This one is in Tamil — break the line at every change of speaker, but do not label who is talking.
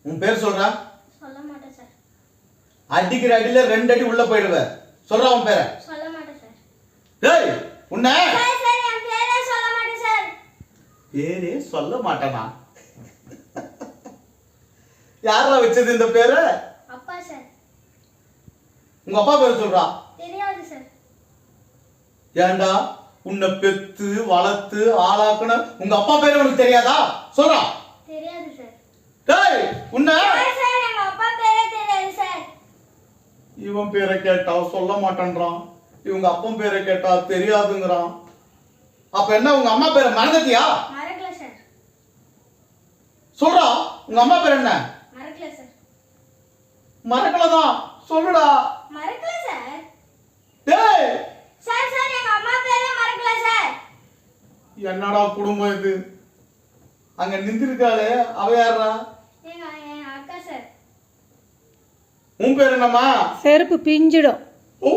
உன் பேர் சொல்றா?
சொல்ல மாட்டேன் சார்.
அடிக்கிற அடியில 2 அடி உள்ள போயிடுவ. சொல்றா உன் பேரை?
சொல்ல மாட்டேன் சார்.
டேய் உன்னை
சார் சார் என் பேரே சொல்ல மாட்டேன் சார்.
பேரே சொல்ல மாட்டேனா? யாரா வச்சது இந்த பேரை?
அப்பா சார்.
உங்க அப்பா பேர் சொல்றா?
தெரியாது சார்.
ஏண்டா உன்னை பெத்து வளர்த்து ஆளாக்குன உங்க அப்பா பேரு உனக்கு தெரியாதா? சொல்றா.
தெரியாது சார்.
டேய் உன்னை
சார் எங்க அப்பா பேரே தெரியாது சார்.
இவன் பேரை கேட்டா சொல்ல மாட்டேன்றான், இவங்க அப்பன் பேரை கேட்டா தெரியாதுங்கிறான். அப்ப என்ன உங்க அம்மா பேரை மறந்துட்டியா?
மறக்கல சார்.
சொல்றா உங்க அம்மா பேர் என்ன?
மறக்கல சார்.
மறக்கலதான் சொல்லுடா.
மறக்கல சார்.
டேய்
சார் சார் எங்க அம்மா பேரே மறக்கல சார்.
என்னடா குடும்பம் இது? அங்க நின்றுருக்காளே அவ யாரா?
எங்க அக்கா சார்.
உன் பேர் என்னம்மா?
செருப்பு பிஞ்சிடும்.
ஓ